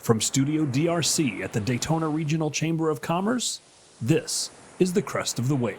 From Studio DRC at the Daytona Regional Chamber of Commerce, this is the Crest of the Wave.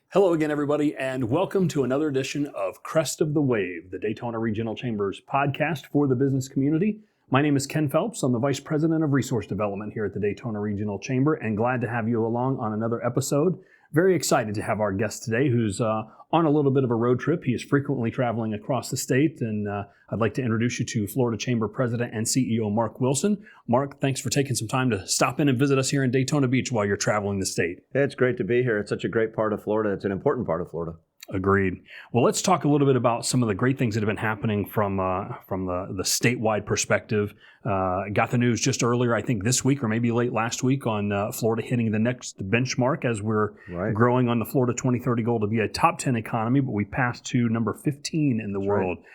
Hello again, everybody, and welcome to another edition of Crest of the Wave, the Daytona Regional Chamber's podcast for the business community. My name is Ken Phelps. I'm the Vice President of Resource Development here at the Daytona Regional Chamber, and glad to have you along on another episode. Very excited to have our guest today, who's on a little bit of a road trip. He is frequently traveling across the state, and I'd like to introduce you to Florida Chamber President and CEO Mark Wilson. Mark, thanks for taking some time to stop in and visit us here in Daytona Beach while you're traveling the state. Yeah, it's great to be here. It's such a great part of Florida. It's an important part of Florida. Agreed. Well, let's talk a little bit about some of the great things that have been happening from the statewide perspective. Got the news just earlier, I think this week or maybe late last week, on Florida hitting the next benchmark as we're growing on the Florida 2030 goal to be a top 10 economy, but we passed to number 15 in the world. Right.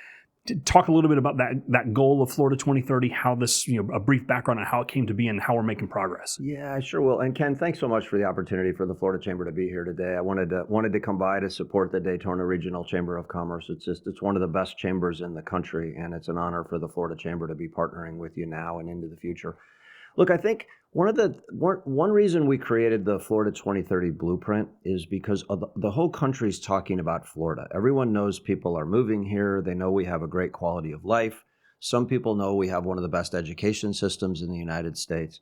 Talk a little bit about that goal of Florida 2030, how this, a brief background on how it came to be and how we're making progress. Yeah, I sure will. And Ken, thanks so much for the opportunity for the Florida Chamber to be here today. I wanted to come by to support the Daytona Regional Chamber of Commerce. It's one of the best chambers in the country, and it's an honor for the Florida Chamber to be partnering with you now and into the future. Look, I think one reason we created the Florida 2030 blueprint is because of the whole country's talking about Florida. Everyone knows people are moving here. They know we have a great quality of life. Some people know we have one of the best education systems in the United States.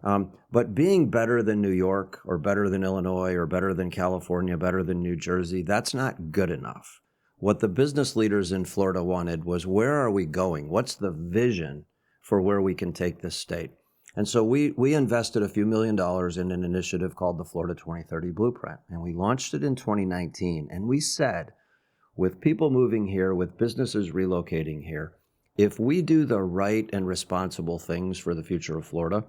But being better than New York or better than Illinois or better than California, better than New Jersey, that's not good enough. What the business leaders in Florida wanted was, where are we going? What's the vision for where we can take this state? And so we invested a few $1 million in an initiative called the Florida 2030 Blueprint. And we launched it in 2019. And we said, with people moving here, with businesses relocating here, if we do the right and responsible things for the future of Florida,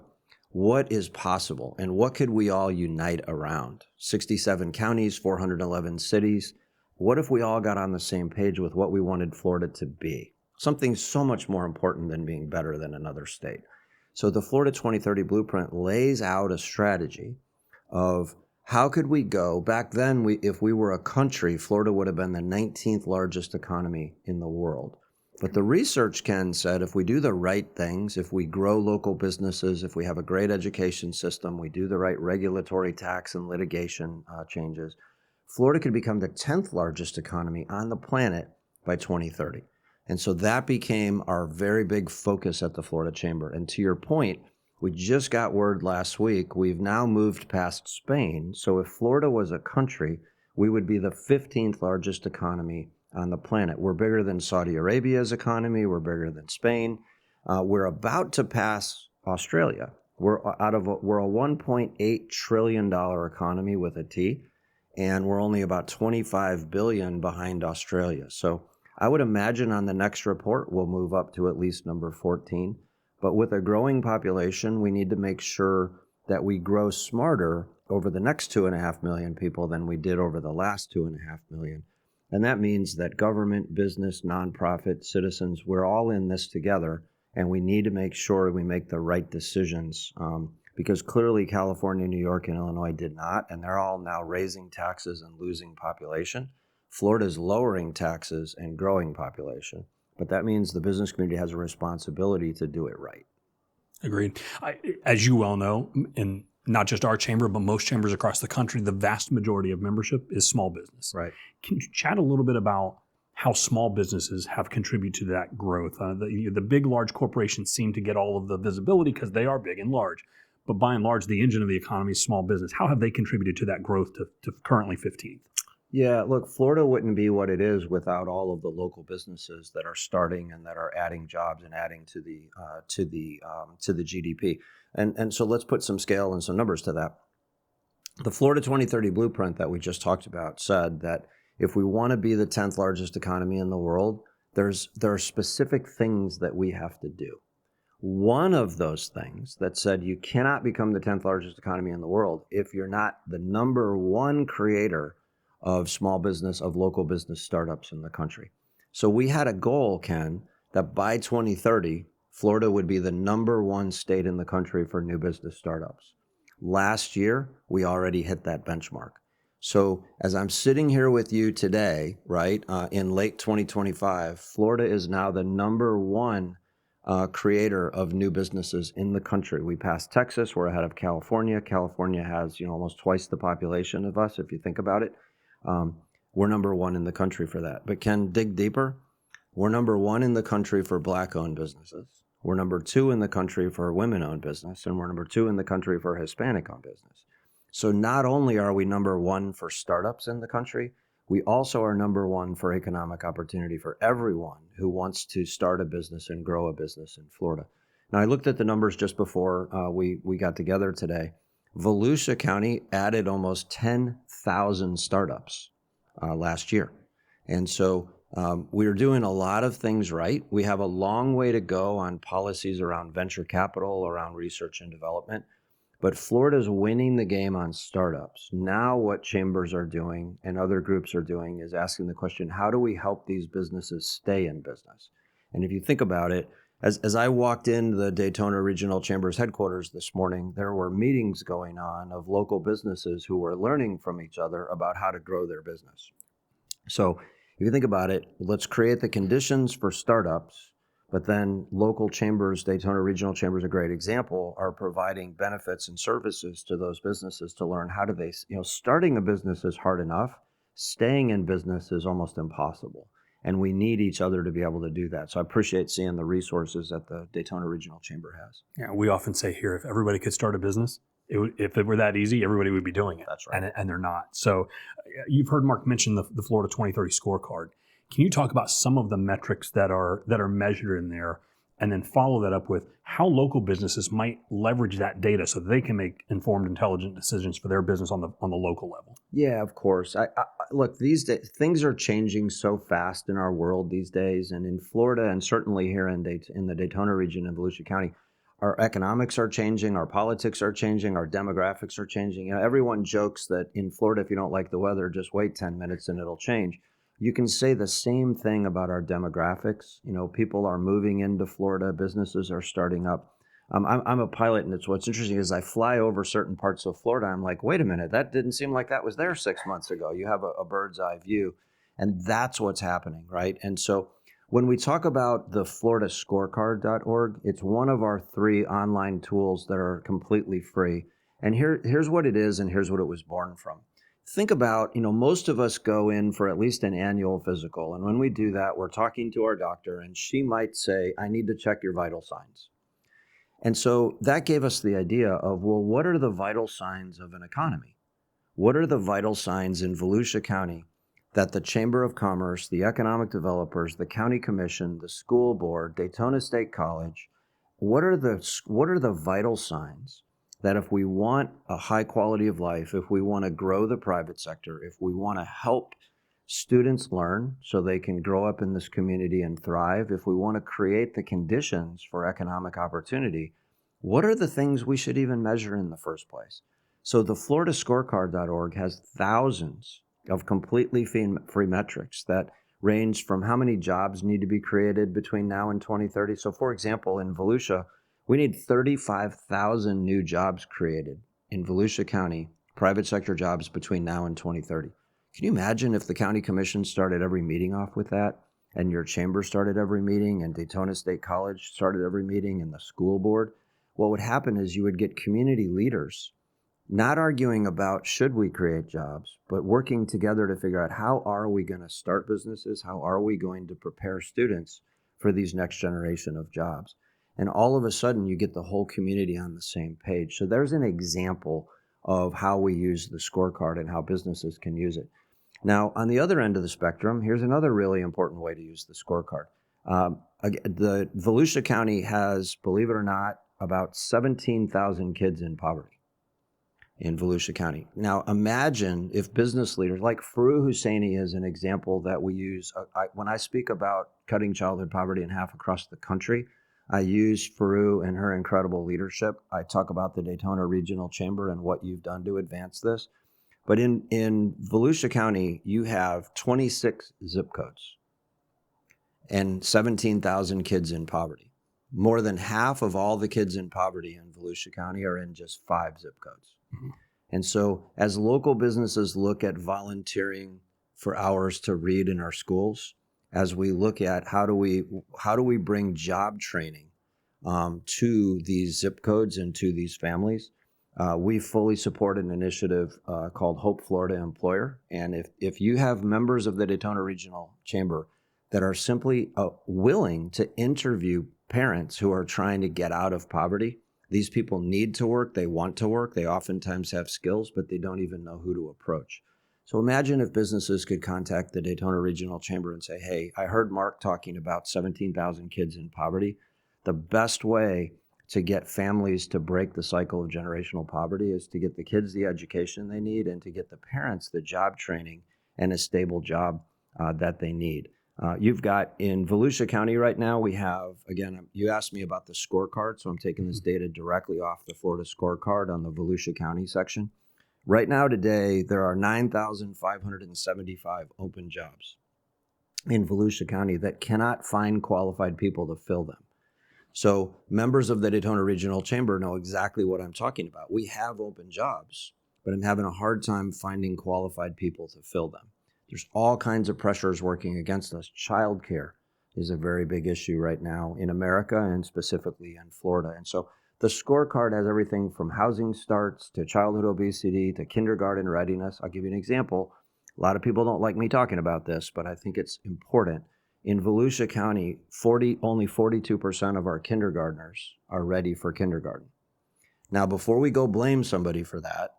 what is possible? And what could we all unite around? 67 counties, 411 cities. What if we all got on the same page with what we wanted Florida to be? Something so much more important than being better than another state. So the Florida 2030 Blueprint lays out a strategy of how could we go. Back then, if we were a country, Florida would have been the 19th largest economy in the world. But the research, Ken, said if we do the right things, if we grow local businesses, if we have a great education system, we do the right regulatory tax and litigation changes, Florida could become the 10th largest economy on the planet by 2030. And so that became our very big focus at the Florida Chamber. And to your point, we just got word last week, we've now moved past Spain. So if Florida was a country, we would be the 15th largest economy on the planet. We're bigger than Saudi Arabia's economy. We're bigger than Spain. We're about to pass Australia. We're a $1.8 trillion economy with a T, and we're only about $25 billion behind Australia. So I would imagine on the next report, we'll move up to at least number 14. But with a growing population, we need to make sure that we grow smarter over the next 2.5 million people than we did over the last 2.5 million. And that means that government, business, nonprofit, citizens, we're all in this together. And we need to make sure we make the right decisions because clearly California, New York, and Illinois did not. And they're all now raising taxes and losing population. Florida's lowering taxes and growing population, but that means the business community has a responsibility to do it right. Agreed. As you well know, in not just our chamber, but most chambers across the country, the vast majority of membership is small business. Right. Can you chat a little bit about how small businesses have contributed to that growth? The big, large corporations seem to get all of the visibility because they are big and large, but by and large, the engine of the economy is small business. How have they contributed to that growth to currently 15th? Yeah, look, Florida wouldn't be what it is without all of the local businesses that are starting and that are adding jobs and adding to the GDP. And so let's put some scale and some numbers to that. The Florida 2030 Blueprint that we just talked about said that if we want to be the 10th largest economy in the world, there are specific things that we have to do. One of those things that said you cannot become the 10th largest economy in the world if you're not the number one creator of small business, of local business startups in the country. So we had a goal, Ken, that by 2030, Florida would be the number one state in the country for new business startups. Last year, we already hit that benchmark. So as I'm sitting here with you today, right, in late 2025, Florida is now the number one creator of new businesses in the country. We passed Texas. We're ahead of California. California has, almost twice the population of us, if you think about it. We're number one in the country for that. But Ken, dig deeper. We're number one in the country for Black-owned businesses. We're number two in the country for women-owned business, and we're number two in the country for Hispanic-owned business. So not only are we number one for startups in the country, we also are number one for economic opportunity for everyone who wants to start a business and grow a business in Florida. Now, I looked at the numbers just before we got together today. Volusia County added almost 10,000 startups last year. And so we're doing a lot of things right. We have a long way to go on policies around venture capital, around research and development. But Florida's winning the game on startups. Now what chambers are doing and other groups are doing is asking the question, how do we help these businesses stay in business? And if you think about it, as I walked into the Daytona Regional Chamber's headquarters this morning, there were meetings going on of local businesses who were learning from each other about how to grow their business. So if you think about it, let's create the conditions for startups, but then local chambers, Daytona Regional Chamber is a great example, are providing benefits and services to those businesses to learn how do they, starting a business is hard enough, staying in business is almost impossible. And we need each other to be able to do that. So I appreciate seeing the resources that the Daytona Regional Chamber has. Yeah, we often say here, if everybody could start a business, if it were that easy, everybody would be doing it. That's right. And they're not. So you've heard Mark mention the Florida 2030 scorecard. Can you talk about some of the metrics that are measured in there, and then follow that up with how local businesses might leverage that data so that they can make informed, intelligent decisions for their business on the local level? Yeah, of course. I look, these days things are changing so fast in our world these days, and in Florida, and certainly here in the Daytona region in Volusia County, our economics are changing, our politics are changing, our demographics are changing. Everyone jokes that in Florida, if you don't like the weather, just wait 10 minutes and it'll change. You can say the same thing about our demographics. People are moving into Florida, businesses are starting up. I'm a pilot, and what's interesting is I fly over certain parts of Florida. I'm like, wait a minute, that didn't seem like that was there 6 months ago. You have a bird's eye view, and that's what's happening, right? And so when we talk about the floridascorecard.org, it's one of our 3 online tools that are completely free. And here's what it is, and here's what it was born from. Think about, most of us go in for at least an annual physical. And when we do that, we're talking to our doctor, and she might say, I need to check your vital signs. And so that gave us the idea of, well, what are the vital signs of an economy? What are the vital signs in Volusia County that the Chamber of Commerce, the economic developers, the county commission, the school board, Daytona State College, what are the vital signs that if we want a high quality of life, if we want to grow the private sector, if we want to help students learn so they can grow up in this community and thrive, if we want to create the conditions for economic opportunity, what are the things we should even measure in the first place? So the floridascorecard.org has thousands of completely free metrics that range from how many jobs need to be created between now and 2030. So for example, in Volusia, we need 35,000 new jobs created in Volusia County, private sector jobs between now and 2030. Can you imagine if the county commission started every meeting off with that, and your chamber started every meeting, and Daytona State College started every meeting, and the school board? What would happen is you would get community leaders not arguing about should we create jobs, but working together to figure out how are we going to start businesses, how are we going to prepare students for these next generation of jobs. And all of a sudden, you get the whole community on the same page. So there's an example of how we use the scorecard and how businesses can use it. Now, on the other end of the spectrum, here's another really important way to use the scorecard. The Volusia County has, believe it or not, about 17,000 kids in poverty in Volusia County. Now, imagine if business leaders, like Farouk Husseini is an example that we use. When I speak about cutting childhood poverty in half across the country, I use Farouk and her incredible leadership. I talk about the Daytona Regional Chamber and what you've done to advance this. But in Volusia County, you have 26 zip codes and 17,000 kids in poverty. More than half of all the kids in poverty in Volusia County are in just 5 zip codes. Mm-hmm. And so as local businesses look at volunteering for hours to read in our schools, as we look at how do we bring job training to these zip codes and to these families, we fully support an initiative called Hope Florida Employer. And if you have members of the Daytona Regional Chamber that are simply willing to interview parents who are trying to get out of poverty, these people need to work, they want to work, they oftentimes have skills, but they don't even know who to approach. So imagine if businesses could contact the Daytona Regional Chamber and say, hey, I heard Mark talking about 17,000 kids in poverty. The best way to get families to break the cycle of generational poverty is to get the kids the education they need and to get the parents the job training and a stable job that they need. You've got in Volusia County right now, we have, again, you asked me about the scorecard, so I'm taking this data directly off the Florida scorecard on the Volusia County section. Right now today, there are 9,575 open jobs in Volusia County that cannot find qualified people to fill them. So members of the Daytona Regional Chamber know exactly what I'm talking about. We have open jobs, but I'm having a hard time finding qualified people to fill them. There's all kinds of pressures working against us. Childcare is a very big issue right now in America and specifically in Florida. And so the scorecard has everything from housing starts to childhood obesity to kindergarten readiness. I'll give you an example. A lot of people don't like me talking about this, but I think it's important. In Volusia County, only 42% of our kindergartners are ready for kindergarten. Now, before we go blame somebody for that,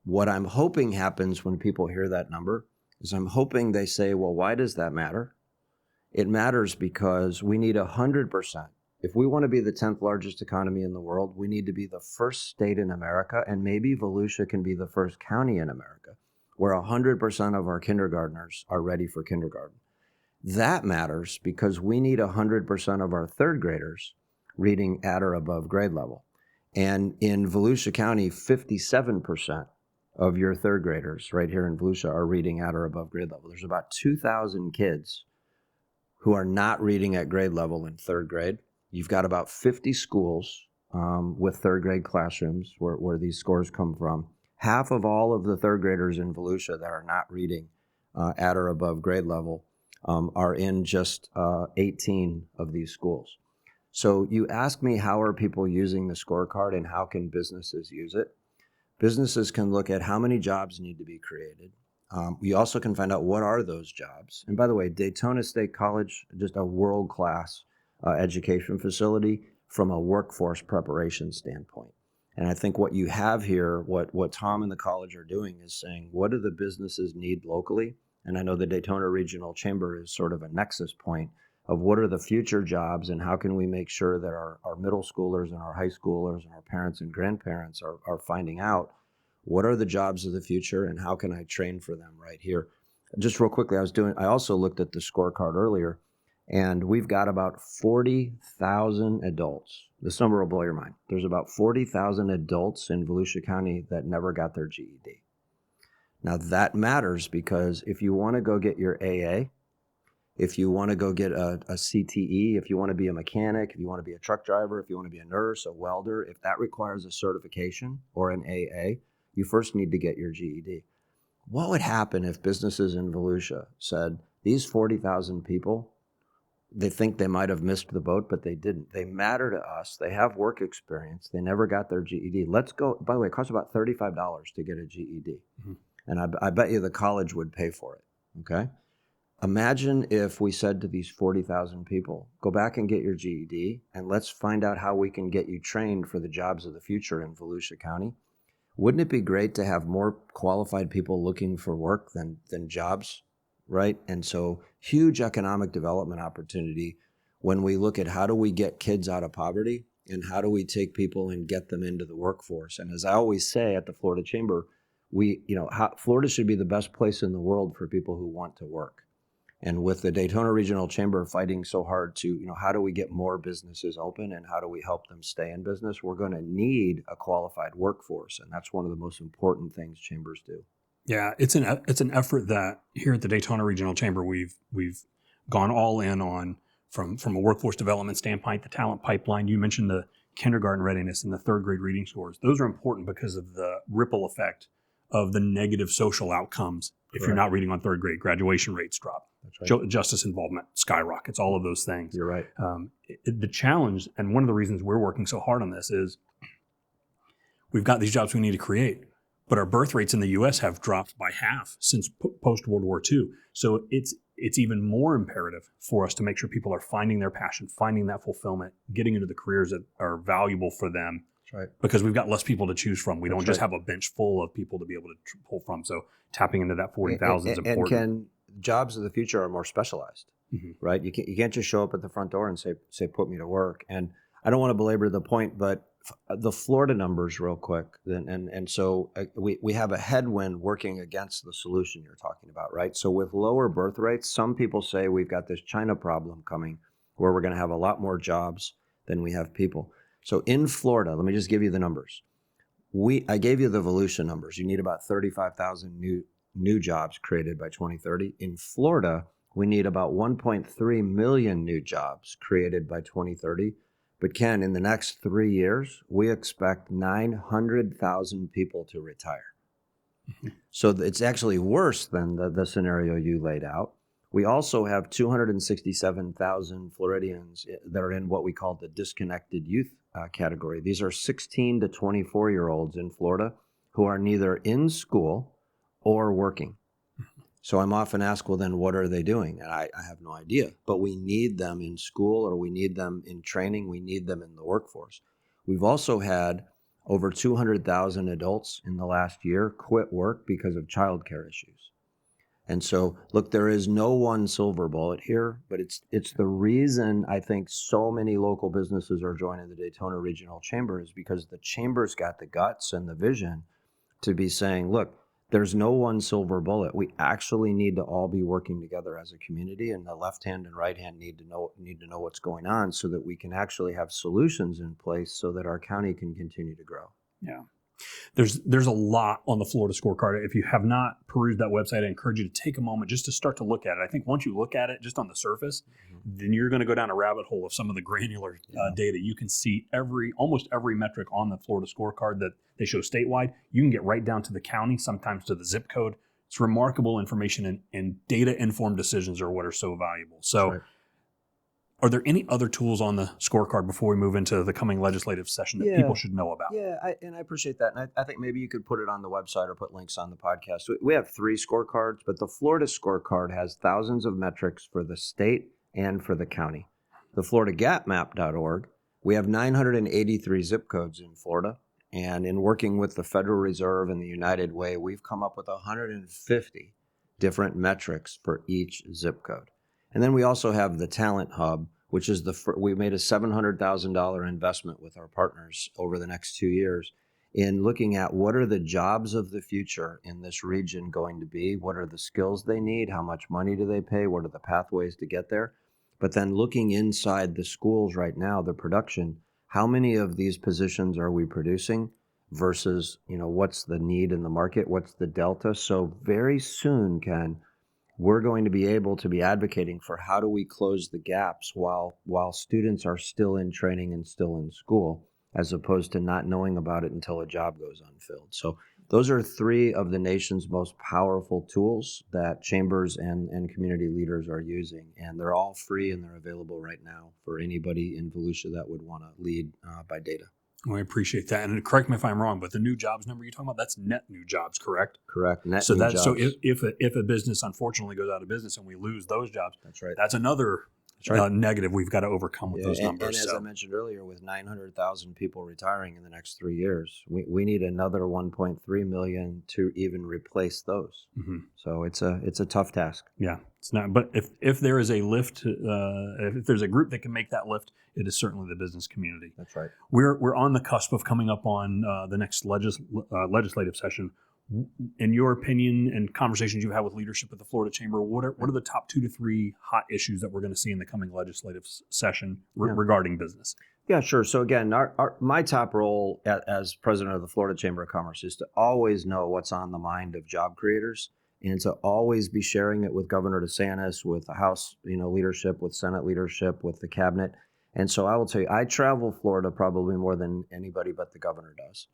what I'm hoping happens when people hear that number is I'm hoping they say, well, why does that matter? It matters because we need 100%. If we want to be the 10th largest economy in the world, we need to be the first state in America, and maybe Volusia can be the first county in America, where 100% of our kindergartners are ready for kindergarten. That matters because we need 100% of our third graders reading at or above grade level. And in Volusia County, 57% of your third graders right here in Volusia are reading at or above grade level. There's about 2,000 kids who are not reading at grade level in third grade. You've got about 50 schools with third grade classrooms where these scores come from. Half of all of the third graders in Volusia that are not reading at or above grade level are in just 18 of these schools. So you ask me, how are people using the scorecard and how can businesses use it? Businesses can look at how many jobs need to be created. We also can find out what are those jobs. And by the way, Daytona State College, just a world-class education facility from a workforce preparation standpoint. And I think what you have here, what Tom and the college are doing is saying, what do the businesses need locally? And I know the Daytona Regional Chamber is sort of a nexus point of what are the future jobs and how can we make sure that our middle schoolers and our high schoolers and our parents and grandparents are finding out what are the jobs of the future and how can I train for them right here. Just real quickly, I also looked at the scorecard earlier, and we've got about 40,000 adults. This number will blow your mind. There's about 40,000 adults in Volusia County that never got their GED. Now that matters because if you want to go get your AA, if you want to go get a CTE, if you want to be a mechanic, if you want to be a truck driver, if you want to be a nurse, a welder, if that requires a certification or an AA, you first need to get your GED. What would happen if businesses in Volusia said, these 40,000 people, they think they might have missed the boat, but they didn't. They matter to us. They have work experience. They never got their GED. Let's go. By the way, it costs about $35 to get a GED. Mm-hmm. And I bet you the college would pay for it, okay? Imagine if we said to these 40,000 people, go back and get your GED, and let's find out how we can get you trained for the jobs of the future in Volusia County. Wouldn't it be great to have more qualified people looking for work than jobs, right? And so huge economic development opportunity when we look at how do we get kids out of poverty and how do we take people and get them into the workforce. And as I always say at the Florida Chamber, Florida should be the best place in the world for people who want to work. And with the Daytona Regional Chamber fighting so hard to, how do we get more businesses open and how do we help them stay in business, we're going to need a qualified workforce. And that's one of the most important things chambers do. Yeah, it's an effort that here at the Daytona Regional Chamber we've gone all in on from a workforce development standpoint, the talent pipeline. You mentioned the kindergarten readiness and the third grade reading scores, those are important because of the ripple effect of the negative social outcomes. If you're not reading on third grade, graduation rates drop. That's right. Justice involvement skyrockets, all of those things. You're right. The challenge, and one of the reasons we're working so hard on this, is we've got these jobs we need to create, but our birth rates in the U.S. have dropped by half since post-World War II. So it's even more imperative for us to make sure people are finding their passion, finding that fulfillment, getting into the careers that are valuable for them. That's right. Because we've got less people to choose from. We don't just right. have a bench full of people to be able to pull from. So tapping into that 40,000 is important. And jobs of the future are more specialized, right? You can't just show up at the front door and say put me to work. And I don't want to belabor the point, but the Florida numbers real quick. And so we have a headwind working against the solution you're talking about, right? So with lower birth rates, some people say we've got this China problem coming where we're going to have a lot more jobs than we have people. So in Florida, let me just give you the numbers. I gave you the Volusia numbers. You need about 35,000 new jobs created by 2030. In Florida, we need about 1.3 million new jobs created by 2030. But Ken, in the next 3 years, we expect 900,000 people to retire. So it's actually worse than the scenario you laid out. We also have 267,000 Floridians that are in what we call the disconnected youth category. These are 16 to 24-year-olds in Florida who are neither in school or working. So I'm often asked, well, then what are they doing? And I have no idea. But we need them in school, or we need them in training. We need them in the workforce. We've also had over 200,000 adults in the last year quit work because of childcare issues. And so, look, there is no one silver bullet here, but it's the reason I think so many local businesses are joining the Daytona Regional Chamber is because the chamber's got the guts and the vision to be saying, look, there's no one silver bullet. We actually need to all be working together as a community, and the left hand and right hand need to know what's going on so that we can actually have solutions in place so that our county can continue to grow. Yeah. There's a lot on the Florida scorecard. If you have not perused that website, I encourage you to take a moment just to start to look at it. I think once you look at it just on the surface, then you're going to go down a rabbit hole of some of the granular data. You can see almost every metric on the Florida scorecard that they show statewide. You can get right down to the county, sometimes to the zip code. It's remarkable information, and data-informed decisions are what are so valuable. So are there any other tools on the scorecard before we move into the coming legislative session that people should know about? Yeah, I appreciate that. And I think maybe you could put it on the website or put links on the podcast. We have 3 scorecards, but the Florida scorecard has thousands of metrics for the state and for the county. The FloridaGapMap.org, we have 983 zip codes in Florida. And in working with the Federal Reserve and the United Way, we've come up with 150 different metrics for each zip code. And then we also have the Talent Hub, which is we made a $700,000 investment with our partners over the next 2 years in looking at what are the jobs of the future in this region going to be, what are the skills they need, how much money do they pay, what are the pathways to get there. But then looking inside the schools right now, the production, how many of these positions are we producing versus, what's the need in the market, what's the delta. So very soon, Ken, we're going to be able to be advocating for how do we close the gaps while students are still in training and still in school, as opposed to not knowing about it until a job goes unfilled. So those are 3 of the nation's most powerful tools that chambers and community leaders are using. And they're all free and they're available right now for anybody in Volusia that would want to lead by data. Well, I appreciate that. And correct me if I'm wrong, but the new jobs number you're talking about, that's net new jobs, correct? Correct. Net new jobs. So if a business unfortunately goes out of business and we lose those jobs, that's right. That's another negative we've got to overcome with those numbers. And as I mentioned earlier, with 900,000 people retiring in the next 3 years, we need another 1.3 million to even replace those. Mm-hmm. So it's a tough task. Yeah, it's not. But if there is a lift, if there's a group that can make that lift, it is certainly the business community. That's right. We're on the cusp of coming up on the next legislative session. In your opinion and conversations you've had with leadership at the Florida Chamber, what are the top 2 to 3 hot issues that we're going to see in the coming legislative session regarding business? Yeah, sure. So again, my top role as president of the Florida Chamber of Commerce is to always know what's on the mind of job creators and to always be sharing it with Governor DeSantis, with the House leadership, with Senate leadership, with the cabinet, And so I will tell you, I travel Florida probably more than anybody but the governor does.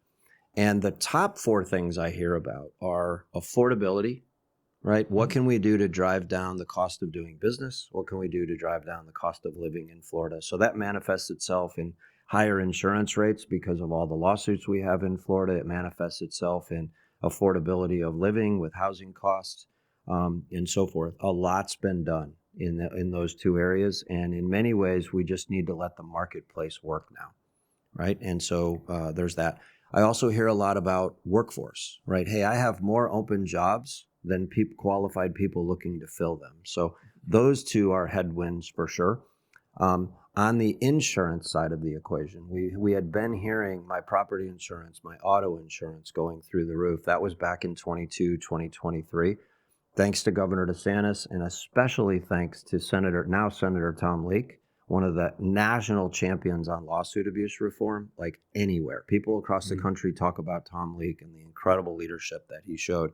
And the top four things I hear about are affordability, right? What can we do to drive down the cost of doing business? What can we do to drive down the cost of living in Florida? So that manifests itself in higher insurance rates because of all the lawsuits we have in Florida. It manifests itself in affordability of living with housing costs, and so forth. A lot's been done in those two areas. And in many ways, we just need to let the marketplace work now, right? And so there's that. I also hear a lot about workforce, right? Hey, I have more open jobs than qualified people looking to fill them. So those two are headwinds for sure. On the insurance side of the equation, we had been hearing my property insurance, my auto insurance going through the roof. That was back in 2023. Thanks to Governor DeSantis, and especially thanks to Senator Tom Leek, one of the national champions on lawsuit abuse reform, like anywhere. People across the country talk about Tom Leek and the incredible leadership that he showed.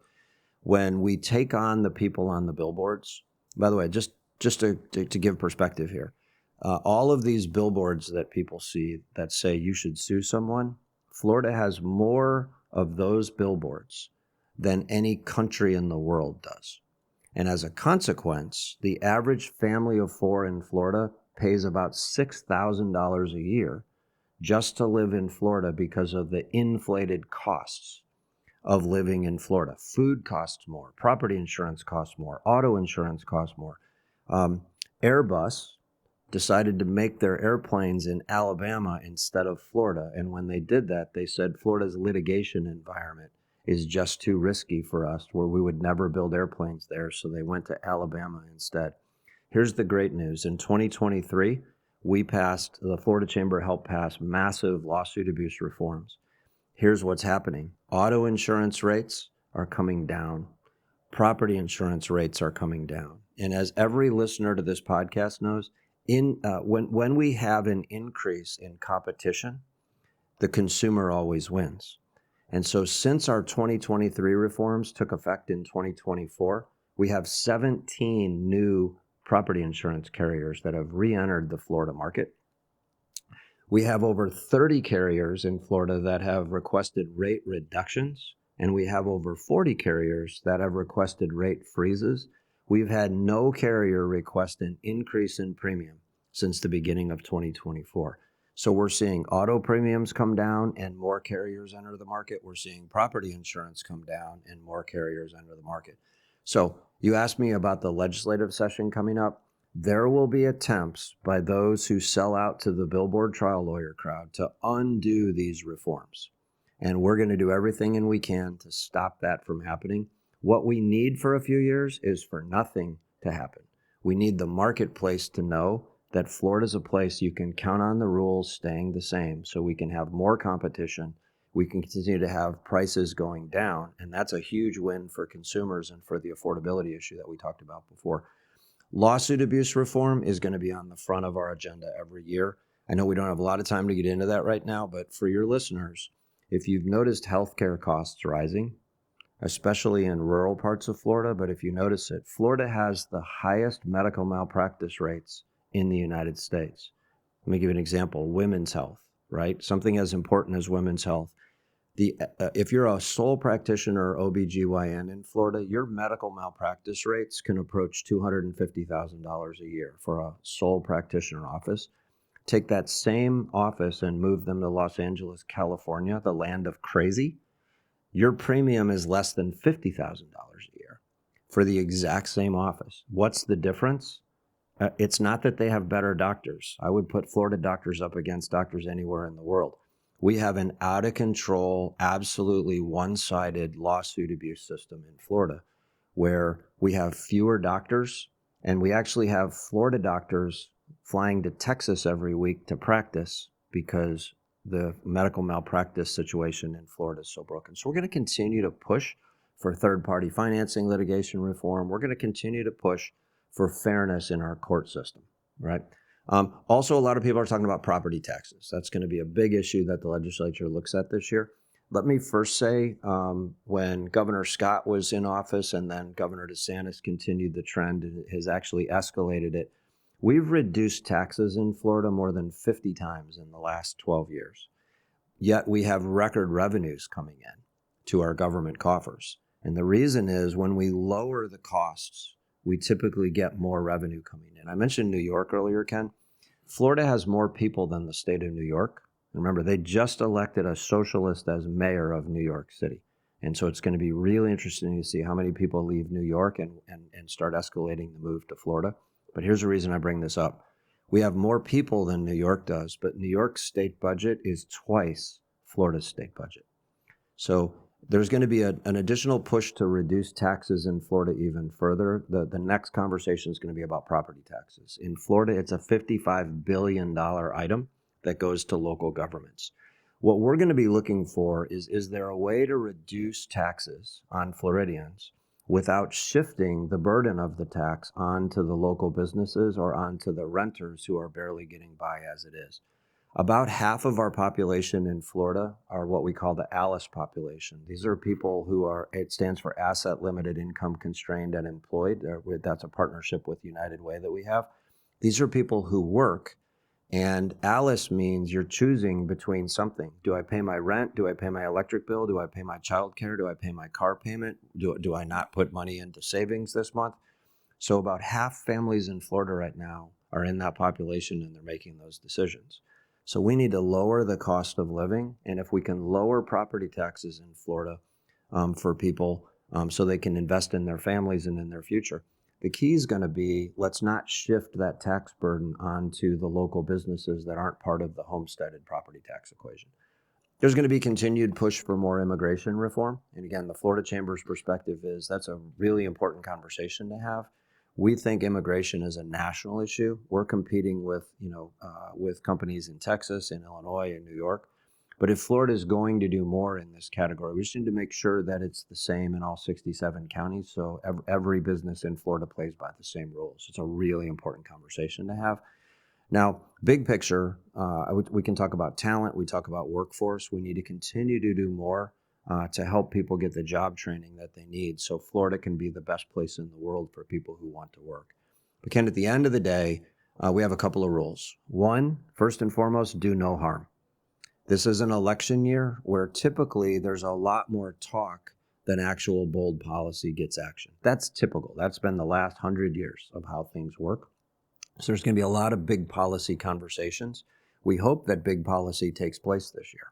When we take on the people on the billboards, by the way, just to give perspective here, all of these billboards that people see that say you should sue someone, Florida has more of those billboards than any country in the world does. And as a consequence, the average family of four in Florida pays about $6,000 a year just to live in Florida because of the inflated costs of living in Florida. Food costs more, property insurance costs more, auto insurance costs more. Airbus decided to make their airplanes in Alabama instead of Florida. And when they did that, they said Florida's litigation environment is just too risky for us, where we would never build airplanes there. So they went to Alabama instead. Here's the great news. In 2023, the Florida Chamber helped pass massive lawsuit abuse reforms. Here's what's happening. Auto insurance rates are coming down. Property insurance rates are coming down. And as every listener to this podcast knows, when we have an increase in competition, the consumer always wins. And so since our 2023 reforms took effect in 2024, we have 17 new property insurance carriers that have re-entered the Florida market. We have over 30 carriers in Florida that have requested rate reductions, and we have over 40 carriers that have requested rate freezes. We've had no carrier request an increase in premium since the beginning of 2024. So we're seeing auto premiums come down and more carriers enter the market. We're seeing property insurance come down and more carriers enter the market. So you asked me about the legislative session coming up. There will be attempts by those who sell out to the billboard trial lawyer crowd to undo these reforms. And we're going to do everything we can to stop that from happening. What we need for a few years is for nothing to happen. We need the marketplace to know that Florida's a place you can count on the rules staying the same, so we can have more competition. We can continue to have prices going down, and that's a huge win for consumers and for the affordability issue that we talked about before. Lawsuit abuse reform is going to be on the front of our agenda every year. I know we don't have a lot of time to get into that right now, but for your listeners, if you've noticed healthcare costs rising, especially in rural parts of Florida, but if you notice it, Florida has the highest medical malpractice rates in the United States. Let me give you an example. Women's health, right? Something as important as women's health. If you're a sole practitioner or OBGYN in Florida, your medical malpractice rates can approach $250,000 a year for a sole practitioner office. Take that same office and move them to Los Angeles, California, the land of crazy. Your premium is less than $50,000 a year for the exact same office. What's the difference? It's not that they have better doctors. I would put Florida doctors up against doctors anywhere in the world. We have an out-of-control, absolutely one-sided lawsuit abuse system in Florida where we have fewer doctors, and we actually have Florida doctors flying to Texas every week to practice because the medical malpractice situation in Florida is so broken. So we're going to continue to push for third-party financing litigation reform. We're going to continue to push for fairness in our court system, right? Also, a lot of people are talking about property taxes. That's going to be a big issue that the legislature looks at this year. Let me first say, when Governor Scott was in office and then Governor DeSantis continued the trend and has actually escalated it, We've reduced taxes in Florida more than 50 times in the last 12 years. Yet we have record revenues coming in to our government coffers. And the reason is when we lower the costs, we typically get more revenue coming in. I mentioned New York earlier, Ken. Florida has more people than the state of New York. Remember, they just elected a socialist as mayor of New York City. And so it's going to be really interesting to see how many people leave New York and start escalating the move to Florida. But here's the reason I bring this up. We have more people than New York does, but New York's state budget is twice Florida's state budget. So there's going to be an additional push to reduce taxes in Florida even further. The next conversation is going to be about property taxes. In Florida, it's a $55 billion item that goes to local governments. What we're going to be looking for is there a way to reduce taxes on Floridians without shifting the burden of the tax onto the local businesses or onto the renters who are barely getting by as it is? About half of our population in Florida are what we call the ALICE population. These are people who are, it stands for Asset Limited Income Constrained and Employed. That's a partnership with United Way that we have. These are people who work, and ALICE means you're choosing between something. Do I pay my rent? Do I pay my electric bill? Do I pay my child care? Do I pay my car payment? Do I not put money into savings this month? So about half families in Florida right now are in that population, and they're making those decisions. So we need to lower the cost of living, and if we can lower property taxes in Florida for people so they can invest in their families and in their future, the key is going to be let's not shift that tax burden onto the local businesses that aren't part of the homesteaded property tax equation. There's going to be continued push for more immigration reform, and again, the Florida Chamber's perspective is that's a really important conversation to have. We think immigration is a national issue. We're competing with companies in Texas, in Illinois, in New York. But if Florida is going to do more in this category, we just need to make sure that it's the same in all 67 counties. So every business in Florida plays by the same rules. It's a really important conversation to have. Now, big picture, we can talk about talent. We talk about workforce. We need to continue to do more to help people get the job training that they need so Florida can be the best place in the world for people who want to work. But Ken, at the end of the day, we have a couple of rules. One, first and foremost, do no harm. This is an election year where typically there's a lot more talk than actual bold policy gets action. That's typical. That's been the last 100 years of how things work. So there's going to be a lot of big policy conversations. We hope that big policy takes place this year.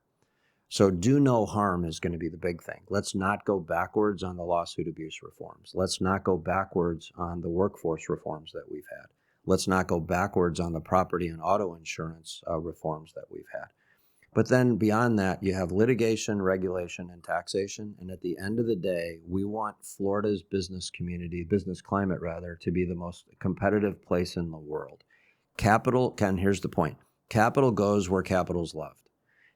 So do no harm is going to be the big thing. Let's not go backwards on the lawsuit abuse reforms. Let's not go backwards on the workforce reforms that we've had. Let's not go backwards on the property and auto insurance reforms that we've had. But then beyond that, you have litigation, regulation, and taxation. And at the end of the day, we want Florida's business community, business climate rather, to be the most competitive place in the world. Capital, Ken, here's the point. Capital goes where capital's loved.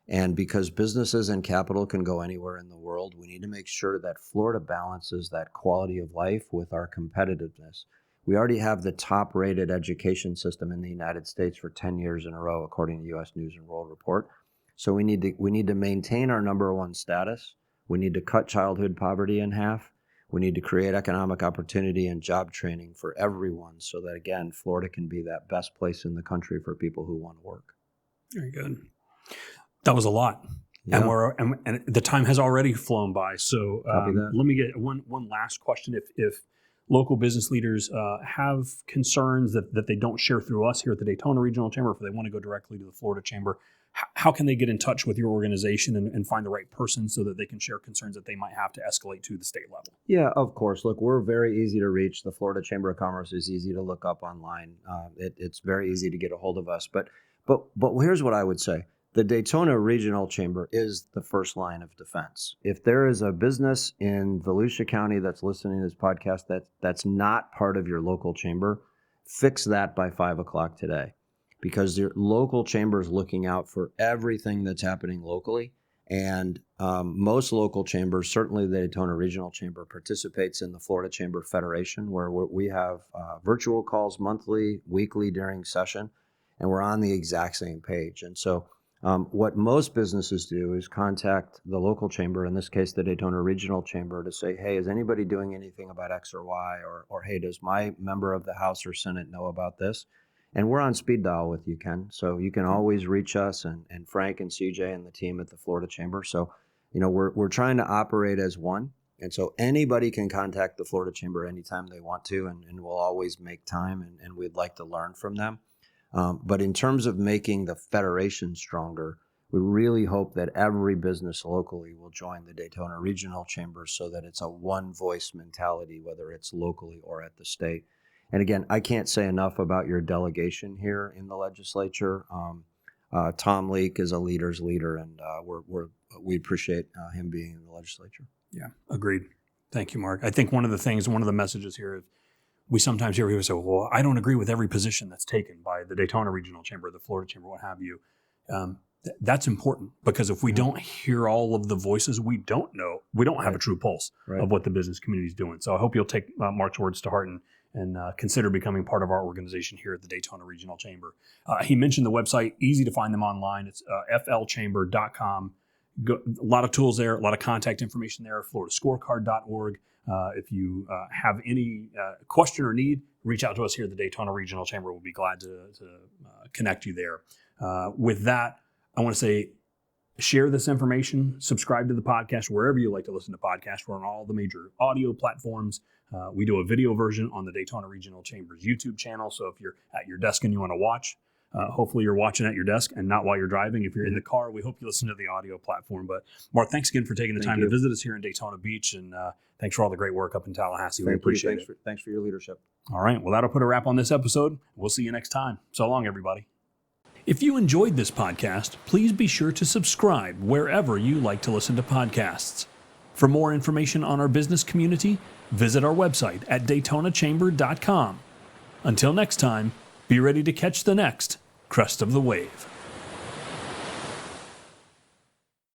And because businesses and capital can go anywhere in the world, we need to make sure that Florida balances that quality of life with our competitiveness. We already have the top-rated education system in the United States for 10 years in a row, according to U.S. News and World Report. So we need to maintain our number one status. We need to cut childhood poverty in half. We need to create economic opportunity and job training for everyone so that, again, Florida can be that best place in the country for people who want to work. Very good. That was a lot. Yeah. And the time has already flown by. So let me get one last question. If local business leaders have concerns that they don't share through us here at the Daytona Regional Chamber, if they want to go directly to the Florida Chamber, how can they get in touch with your organization and find the right person so that they can share concerns that they might have to escalate to the state level? Yeah, of course. Look, we're very easy to reach. The Florida Chamber of Commerce is easy to look up online. It's very easy to get a hold of us. But here's what I would say. The Daytona Regional Chamber is the first line of defense. If there is a business in Volusia County that's listening to this podcast that's not part of your local chamber, fix that by 5 o'clock today. Because your local chamber is looking out for everything that's happening locally. And most local chambers, certainly the Daytona Regional Chamber, participates in the Florida Chamber Federation, where we have virtual calls monthly, weekly during session, and we're on the exact same page. And so what most businesses do is contact the local chamber, in this case, the Daytona Regional Chamber, to say, hey, is anybody doing anything about X or Y? Or hey, does my member of the House or Senate know about this? And we're on speed dial with you, Ken. So you can always reach us and Frank and CJ and the team at the Florida Chamber. So, we're trying to operate as one. And so anybody can contact the Florida Chamber anytime they want to, and we'll always make time, and we'd like to learn from them. But in terms of making the federation stronger, we really hope that every business locally will join the Daytona Regional Chamber so that it's a one voice mentality, whether it's locally or at the state. And again, I can't say enough about your delegation here in the legislature. Tom Leake is a leader's leader, and we appreciate him being in the legislature. Yeah, agreed. Thank you, Mark. I think one of the messages here is we sometimes hear people say, well, I don't agree with every position that's taken by the Daytona Regional Chamber, the Florida Chamber, what have you. That's important, because if we don't hear all of the voices, we don't have a true pulse of what the business community is doing. So I hope you'll take Mark's words to heart and consider becoming part of our organization here at the Daytona Regional Chamber. He mentioned the website, easy to find them online. It's flchamber.com. A lot of tools there, a lot of contact information there, floridascorecard.org. If you have any question or need, reach out to us here at the Daytona Regional Chamber. We'll be glad to connect you there. With that, I want to say, share this information, subscribe to the podcast wherever you like to listen to podcasts. We're on all the major audio platforms. We do a video version on the Daytona Regional Chamber's YouTube channel. So if you're at your desk and you want to watch, hopefully you're watching at your desk and not while you're driving. If you're in the car, we hope you listen to the audio platform. But Mark, thanks again for taking the time to visit us here in Daytona Beach. And thanks for all the great work up in Tallahassee. We appreciate it. Thanks for your leadership. All right. Well, that'll put a wrap on this episode. We'll see you next time. So long, everybody. If you enjoyed this podcast, please be sure to subscribe wherever you like to listen to podcasts. For more information on our business community, visit our website at DaytonaChamber.com. Until next time, be ready to catch the next Crest of the Wave.